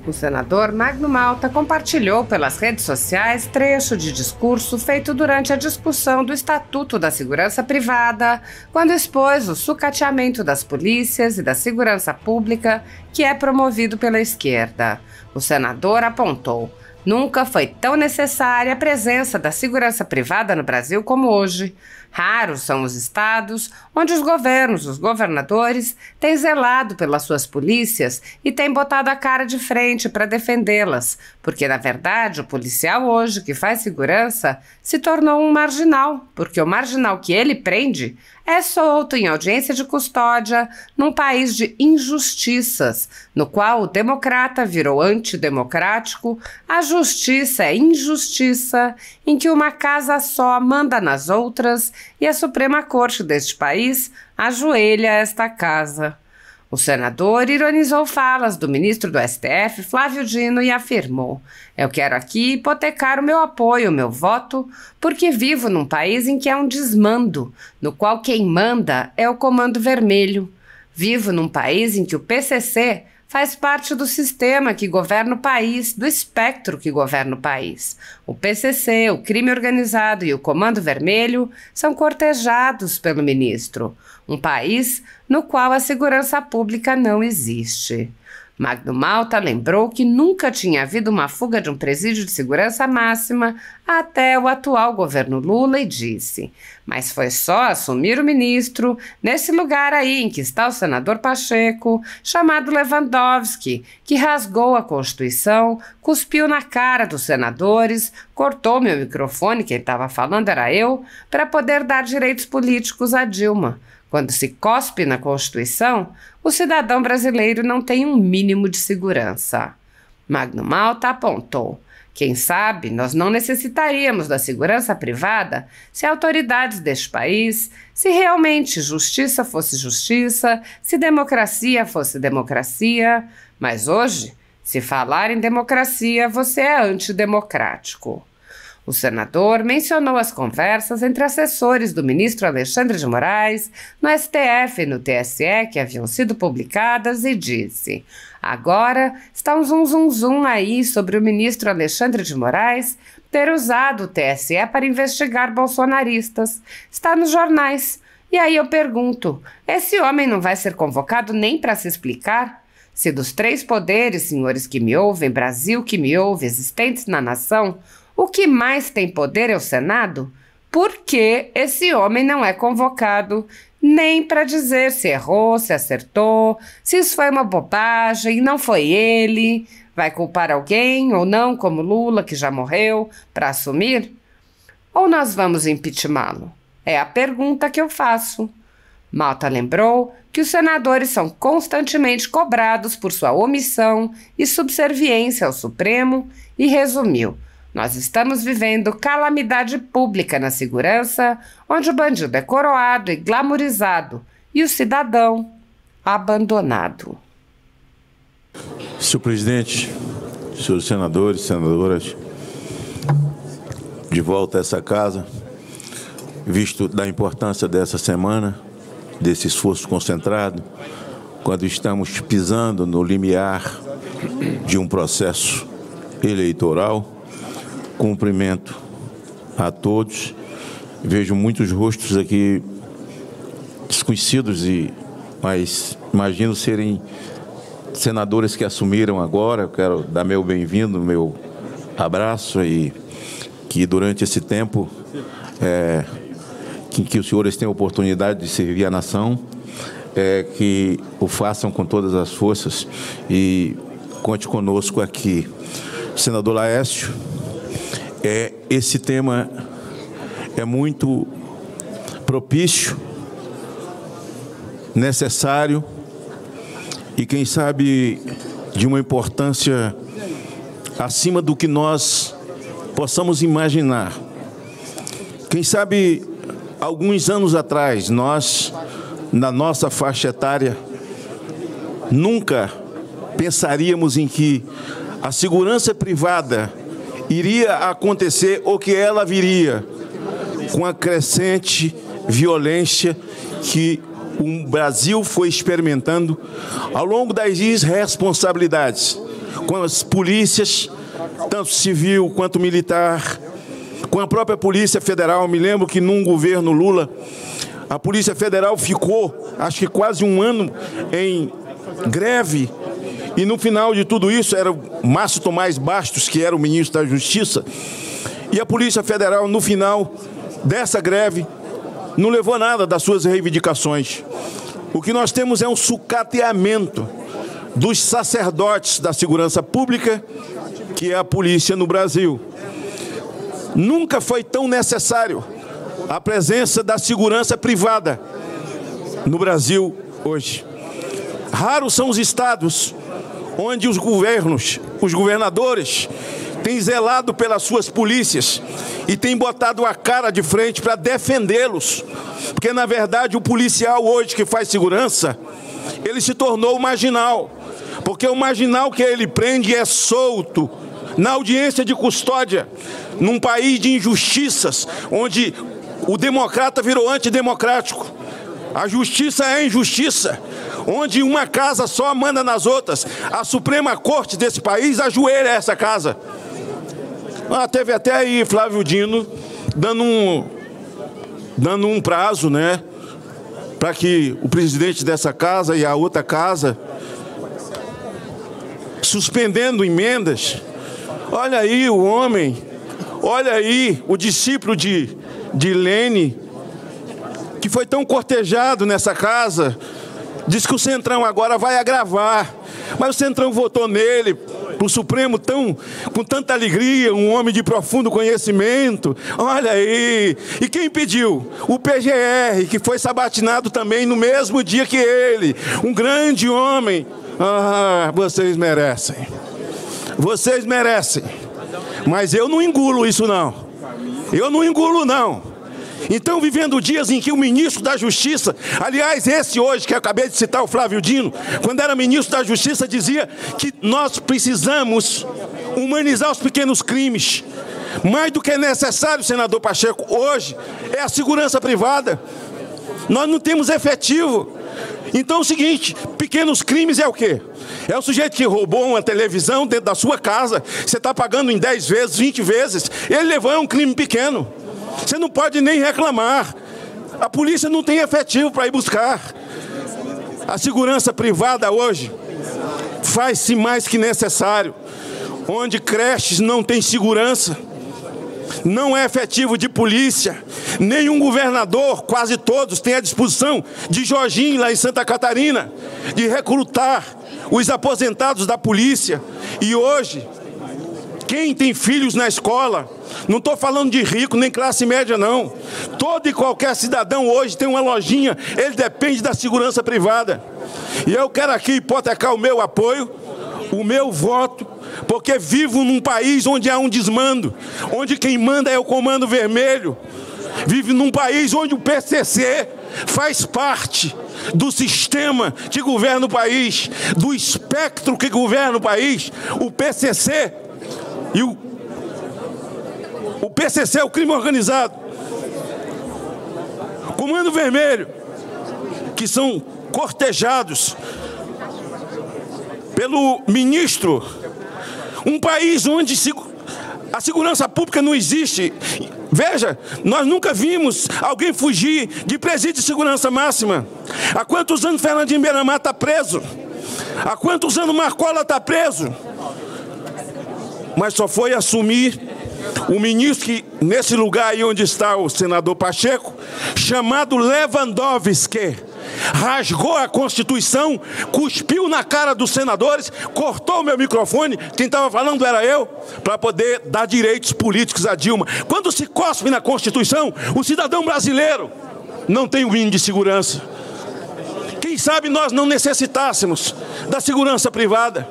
O senador Magno Malta compartilhou pelas redes sociais trecho de discurso feito durante a discussão do Estatuto da Segurança Privada, quando expôs o sucateamento das polícias e da segurança pública que é promovido pela esquerda. O senador apontou: nunca foi tão necessária a presença da segurança privada no Brasil como hoje. Raros são os estados onde os governos, os governadores, têm zelado pelas suas polícias e têm botado a cara de frente para defendê-las, porque, na verdade, o policial hoje que faz segurança se tornou um marginal, porque o marginal que ele prende é solto em audiência de custódia num país de injustiças, no qual o democrata virou antidemocrático, a justiça é injustiça, em que uma casa só manda nas outras e a Suprema Corte deste país ajoelha esta casa. O senador ironizou falas do ministro do STF, Flávio Dino, e afirmou: eu quero aqui hipotecar o meu apoio, o meu voto, porque vivo num país em que é um desmando, no qual quem manda é o Comando Vermelho. Vivo num país em que o PCC faz parte do sistema que governa o país, do espectro que governa o país. O PCC, o crime organizado e o Comando Vermelho são cortejados pelo ministro. Um país no qual a segurança pública não existe. Magno Malta lembrou que nunca tinha havido uma fuga de um presídio de segurança máxima até o atual governo Lula e disse: mas foi só assumir o ministro nesse lugar aí em que está o senador Pacheco, chamado Lewandowski, que rasgou a Constituição, cuspiu na cara dos senadores, cortou meu microfone, quem estava falando era eu, para poder dar direitos políticos a Dilma. Quando se cospe na Constituição, o cidadão brasileiro não tem um mínimo de segurança. Magno Malta apontou: quem sabe nós não necessitaríamos da segurança privada se autoridades deste país, se realmente justiça fosse justiça, se democracia fosse democracia. Mas hoje, se falar em democracia, você é antidemocrático. O senador mencionou as conversas entre assessores do ministro Alexandre de Moraes, no STF e no TSE que haviam sido publicadas e disse: agora está um zum aí sobre o ministro Alexandre de Moraes ter usado o TSE para investigar bolsonaristas. Está nos jornais. E aí eu pergunto, esse homem não vai ser convocado nem para se explicar? Se dos 3 poderes, senhores que me ouvem, Brasil que me ouve, existentes na nação, o que mais tem poder é o Senado? Por que esse homem não é convocado nem para dizer se errou, se acertou, se isso foi uma bobagem, não foi ele, vai culpar alguém ou não, como Lula, que já morreu, para assumir? Ou nós vamos impeachá-lo? É a pergunta que eu faço. Malta lembrou que os senadores são constantemente cobrados por sua omissão e subserviência ao Supremo e resumiu: nós estamos vivendo calamidade pública na segurança, onde o bandido é coroado e glamorizado e o cidadão abandonado. Senhor presidente, senhores senadores, senadoras, de volta a essa casa, visto da importância dessa semana, desse esforço concentrado, quando estamos pisando no limiar de um processo eleitoral. Cumprimento a todos. Vejo muitos rostos aqui desconhecidos, mas imagino serem senadores que assumiram agora. Eu quero dar meu bem-vindo, meu abraço, e que durante esse tempo que os senhores tenham a oportunidade de servir a nação, que o façam com todas as forças e conte conosco aqui. Senador Laércio, esse tema é muito propício, necessário e, quem sabe, de uma importância acima do que nós possamos imaginar. Quem sabe, alguns anos atrás, nós, na nossa faixa etária, nunca pensaríamos em que a segurança privada iria acontecer ou que ela viria com a crescente violência que o Brasil foi experimentando ao longo das irresponsabilidades, com as polícias, tanto civil quanto militar, com a própria Polícia Federal. Me lembro que num governo Lula, a Polícia Federal ficou, acho que quase um ano em greve, e no final de tudo isso era o Márcio Tomás Bastos, que era o ministro da Justiça, e a Polícia Federal, no final dessa greve, não levou nada das suas reivindicações. O que nós temos é um sucateamento dos sacerdotes da segurança pública, que é a polícia no Brasil. Nunca foi tão necessário a presença da segurança privada no Brasil hoje. Raros são os estados onde os governos, os governadores, têm zelado pelas suas polícias e têm botado a cara de frente para defendê-los. Porque, na verdade, o policial hoje que faz segurança, ele se tornou marginal. Porque o marginal que ele prende é solto na audiência de custódia, num país de injustiças, onde o democrata virou antidemocrático. A justiça é injustiça, onde uma casa só manda nas outras. A Suprema Corte desse país ajoelha essa casa. Teve até aí Flávio Dino dando um prazo, né, para que o presidente dessa casa e a outra casa, suspendendo emendas. Olha aí o homem, olha aí o discípulo de Lênin, que foi tão cortejado nessa casa, diz que o Centrão agora vai agravar, mas o Centrão votou nele, para o Supremo, com tanta alegria, um homem de profundo conhecimento. Olha aí, e quem pediu? O PGR, que foi sabatinado também no mesmo dia que ele, um grande homem. Vocês merecem, mas eu não engulo isso não, eu não engulo não. Então, vivendo dias em que o ministro da Justiça, aliás, esse hoje que eu acabei de citar, o Flávio Dino, quando era ministro da Justiça, dizia que nós precisamos humanizar os pequenos crimes. Mais do que é necessário, senador Pacheco, hoje é a segurança privada. Nós não temos efetivo. Então é o seguinte, pequenos crimes é o quê? É o sujeito que roubou uma televisão dentro da sua casa, você está pagando em 10 vezes, 20 vezes, ele levou um crime pequeno. Você não pode nem reclamar. A polícia não tem efetivo para ir buscar. A segurança privada hoje faz-se mais que necessário. Onde creches não têm segurança, não é efetivo de polícia. Nenhum governador, quase todos, tem a disposição de Jorginho, lá em Santa Catarina, de recrutar os aposentados da polícia. E hoje, quem tem filhos na escola, não estou falando de rico nem classe média não, todo e qualquer cidadão hoje tem uma lojinha, ele depende da segurança privada. E eu quero aqui hipotecar o meu apoio, o meu voto, porque vivo num país onde há um desmando, onde quem manda é o Comando Vermelho. Vive num país onde o PCC faz parte do sistema que governa o país, do espectro que governa o país. O PCC e o PCC é o crime organizado. Comando Vermelho, que são cortejados pelo ministro. Um país onde a segurança pública não existe. Veja, nós nunca vimos alguém fugir de presídio de segurança máxima. Há quantos anos Fernandinho Beiramar está preso? Há quantos anos Marcola está preso? Mas só foi assumir o ministro que, nesse lugar aí onde está o senador Pacheco, chamado Lewandowski, rasgou a Constituição, cuspiu na cara dos senadores, cortou o meu microfone, quem estava falando era eu, para poder dar direitos políticos a Dilma. Quando se cospe na Constituição, o cidadão brasileiro não tem o mínimo de segurança. Quem sabe nós não necessitássemos da segurança privada,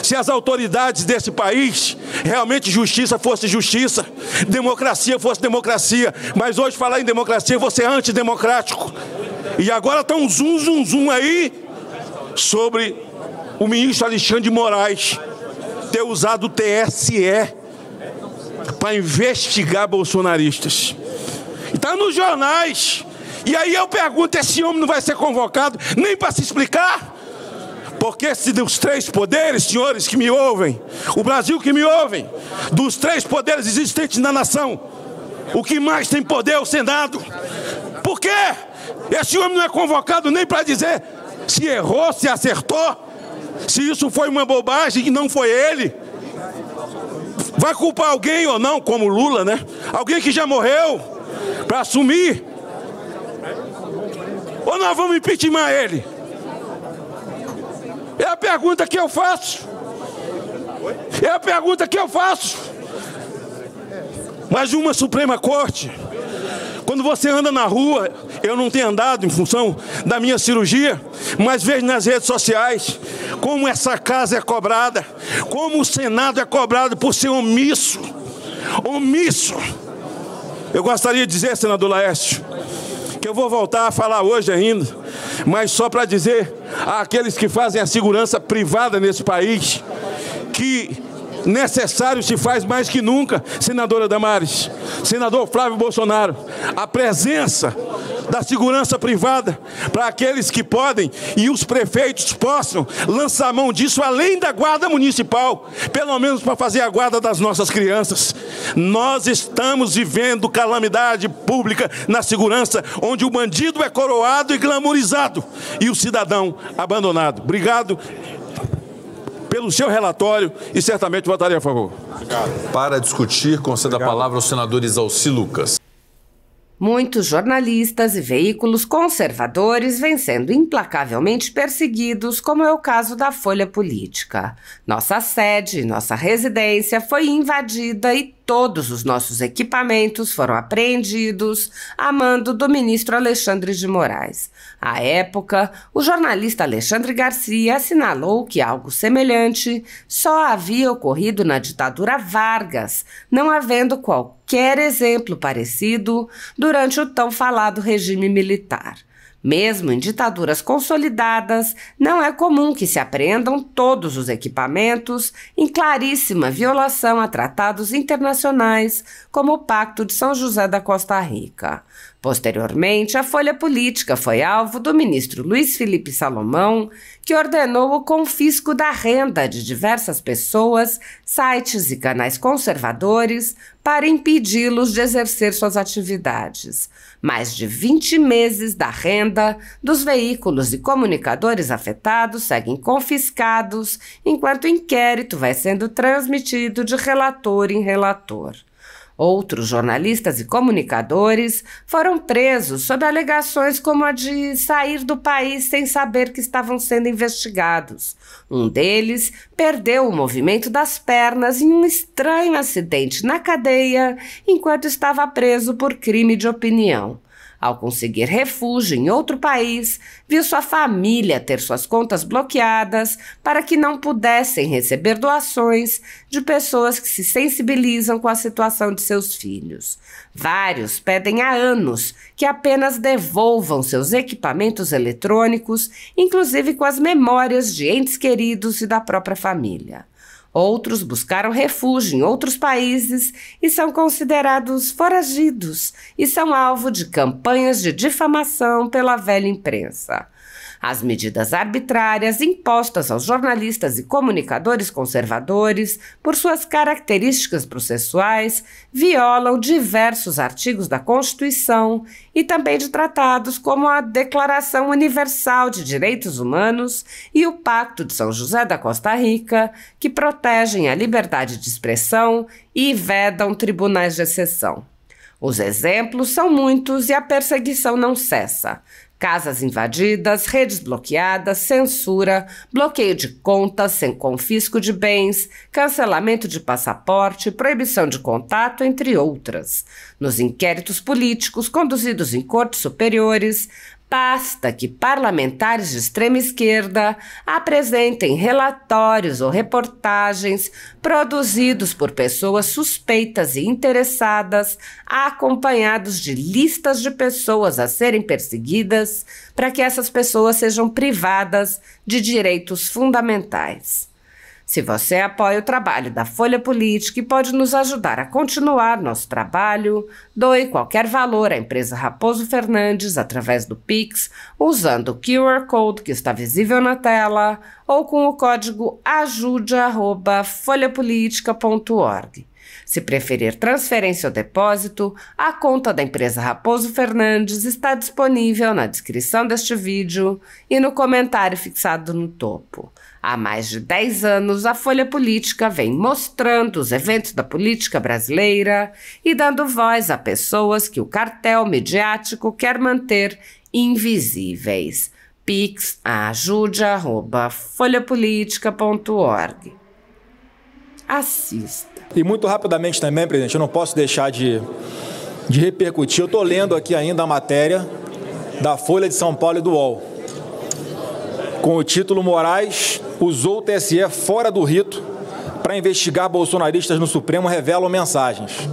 se as autoridades desse país, realmente justiça fosse justiça, democracia fosse democracia. Mas hoje falar em democracia, você é antidemocrático. E agora está um zum aí sobre o ministro Alexandre de Moraes ter usado o TSE para investigar bolsonaristas. Está nos jornais. E aí eu pergunto, esse homem não vai ser convocado nem para se explicar? Porque se dos três poderes, senhores que me ouvem, o Brasil que me ouvem, dos três poderes existentes na nação, o que mais tem poder é o Senado. Por quê? Esse homem não é convocado nem para dizer se errou, se acertou, se isso foi uma bobagem e não foi ele. Vai culpar alguém ou não, como Lula, né? Alguém que já morreu para assumir? Ou nós vamos impeachment ele? É a pergunta que eu faço. É a pergunta que eu faço. Mas uma Suprema Corte, quando você anda na rua, eu não tenho andado em função da minha cirurgia, mas vejo nas redes sociais como essa casa é cobrada, como o Senado é cobrado por ser omisso. Omisso. Eu gostaria de dizer, senador Laércio, que eu vou voltar a falar hoje ainda, mas só para dizer àqueles que fazem a segurança privada nesse país, que necessário se faz mais que nunca, senadora Damares, senador Flávio Bolsonaro, a presença da segurança privada para aqueles que podem e os prefeitos possam lançar mão disso além da guarda municipal, pelo menos para fazer a guarda das nossas crianças. Nós estamos vivendo calamidade pública na segurança, onde o bandido é coroado e glamourizado e o cidadão abandonado. Obrigado pelo seu relatório e certamente votarei a favor. Para discutir, conceda a palavra ao senador Isalci Lucas. Muitos jornalistas e veículos conservadores vêm sendo implacavelmente perseguidos, como é o caso da Folha Política. Nossa sede, nossa residência foi invadida e todos os nossos equipamentos foram apreendidos a mando do ministro Alexandre de Moraes. À época, o jornalista Alexandre Garcia assinalou que algo semelhante só havia ocorrido na ditadura Vargas, não havendo qualquer exemplo parecido durante o tão falado regime militar. Mesmo em ditaduras consolidadas, não é comum que se apreendam todos os equipamentos em claríssima violação a tratados internacionais, como o Pacto de São José da Costa Rica. Posteriormente, a Folha Política foi alvo do ministro Luiz Felipe Salomão, que ordenou o confisco da renda de diversas pessoas, sites e canais conservadores para impedi-los de exercer suas atividades. Mais de 20 meses da renda dos veículos e comunicadores afetados seguem confiscados, enquanto o inquérito vai sendo transmitido de relator em relator. Outros jornalistas e comunicadores foram presos sob alegações como a de sair do país sem saber que estavam sendo investigados. Um deles perdeu o movimento das pernas em um estranho acidente na cadeia enquanto estava preso por crime de opinião. Ao conseguir refúgio em outro país, viu sua família ter suas contas bloqueadas para que não pudessem receber doações de pessoas que se sensibilizam com a situação de seus filhos. Vários pedem há anos que apenas devolvam seus equipamentos eletrônicos, inclusive com as memórias de entes queridos e da própria família. Outros buscaram refúgio em outros países e são considerados foragidos e são alvo de campanhas de difamação pela velha imprensa. As medidas arbitrárias impostas aos jornalistas e comunicadores conservadores, por suas características processuais, violam diversos artigos da Constituição e também de tratados como a Declaração Universal de Direitos Humanos e o Pacto de São José da Costa Rica, que protegem a liberdade de expressão e vedam tribunais de exceção. Os exemplos são muitos e a perseguição não cessa. Casas invadidas, redes bloqueadas, censura, bloqueio de contas sem confisco de bens, cancelamento de passaporte, proibição de contato, entre outras. Nos inquéritos políticos conduzidos em cortes superiores, basta que parlamentares de extrema esquerda apresentem relatórios ou reportagens produzidos por pessoas suspeitas e interessadas, acompanhados de listas de pessoas a serem perseguidas, para que essas pessoas sejam privadas de direitos fundamentais. Se você apoia o trabalho da Folha Política e pode nos ajudar a continuar nosso trabalho, doe qualquer valor à empresa Raposo Fernandes através do Pix, usando o QR Code que está visível na tela ou com o código ajude@folhapolitica.org. Se preferir transferência ou depósito, a conta da empresa Raposo Fernandes está disponível na descrição deste vídeo e no comentário fixado no topo. Há mais de 10 anos, a Folha Política vem mostrando os eventos da política brasileira e dando voz a pessoas que o cartel midiático quer manter invisíveis. Pix ajude@folhapolitica.org. Assista. E muito rapidamente também, presidente, eu não posso deixar de repercutir. Eu estou lendo aqui ainda a matéria da Folha de São Paulo e do UOL, com o título "Moraes usou o TSE fora do rito para investigar bolsonaristas no Supremo, revelam mensagens".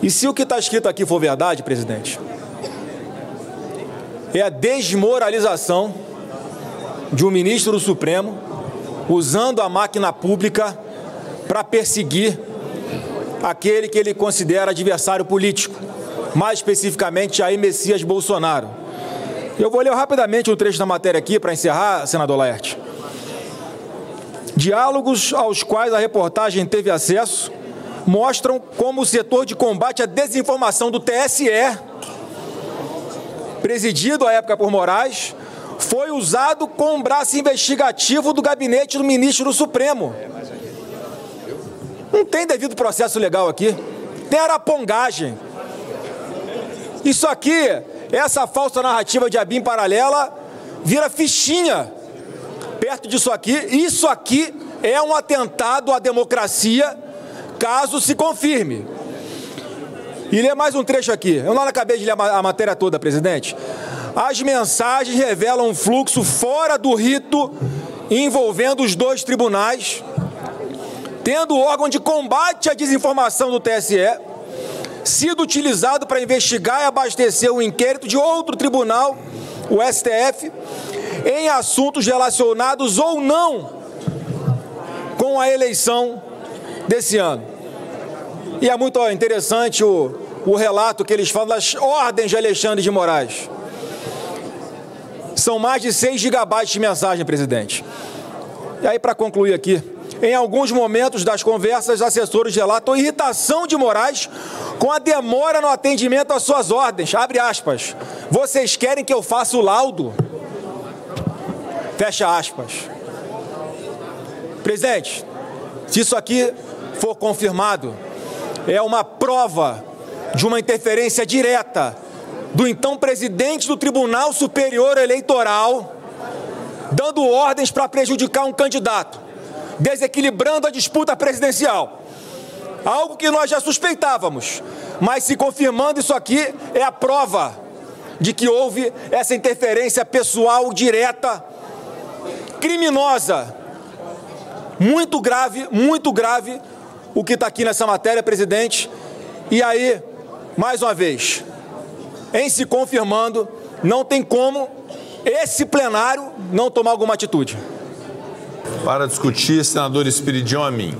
E se o que está escrito aqui for verdade, presidente, é a desmoralização de um ministro do Supremo usando a máquina pública para perseguir aquele que ele considera adversário político, mais especificamente Jair Messias Bolsonaro. Eu vou ler rapidamente um trecho da matéria aqui para encerrar, senador Laerte. Diálogos aos quais a reportagem teve acesso mostram como o setor de combate à desinformação do TSE, presidido à época por Moraes, foi usado com o braço investigativo do gabinete do ministro do Supremo. Não tem devido processo legal aqui. Tem arapongagem. Isso aqui, essa falsa narrativa de ABIN paralela, vira fichinha perto disso aqui. Isso aqui é um atentado à democracia, caso se confirme. E ler mais um trecho aqui. Eu não acabei de ler a matéria toda, presidente. As mensagens revelam um fluxo fora do rito envolvendo os dois tribunais, tendo o órgão de combate à desinformação do TSE sido utilizado para investigar e abastecer o inquérito de outro tribunal, o STF, em assuntos relacionados ou não com a eleição desse ano. E é muito interessante o relato que eles falam das ordens de Alexandre de Moraes. São mais de 6 gigabytes de mensagem, presidente. E aí, para concluir aqui, em alguns momentos das conversas, assessores relatam irritação de Moraes com a demora no atendimento às suas ordens. Abre aspas. Vocês querem que eu faça o laudo? Fecha aspas. Presidente, se isso aqui for confirmado, é uma prova de uma interferência direta do então presidente do Tribunal Superior Eleitoral, dando ordens para prejudicar um candidato, desequilibrando a disputa presidencial. Algo que nós já suspeitávamos, mas se confirmando isso aqui, é a prova de que houve essa interferência pessoal direta, criminosa, muito grave o que está aqui nessa matéria, presidente. E aí, mais uma vez, em se confirmando, não tem como esse plenário não tomar alguma atitude. Para discutir, senador Espiridião Amin.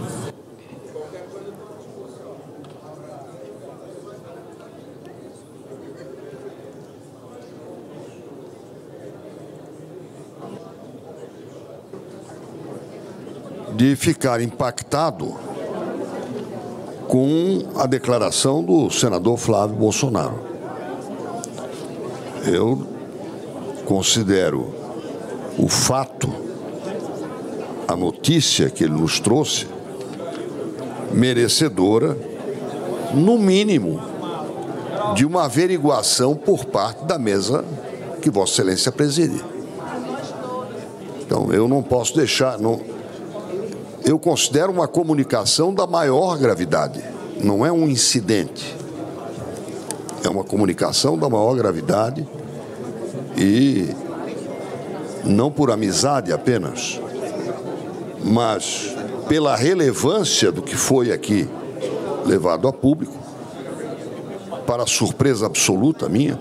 De ficar impactado com a declaração do senador Flávio Bolsonaro. Eu considero o fato, a notícia que ele nos trouxe, merecedora, no mínimo, de uma averiguação por parte da mesa que Vossa Excelência preside. Então, eu não posso deixar... Eu considero uma comunicação da maior gravidade, não é um incidente. É uma comunicação da maior gravidade e não por amizade apenas, mas pela relevância do que foi aqui levado a público, para surpresa absoluta minha,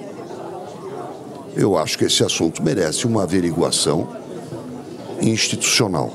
eu acho que esse assunto merece uma averiguação institucional.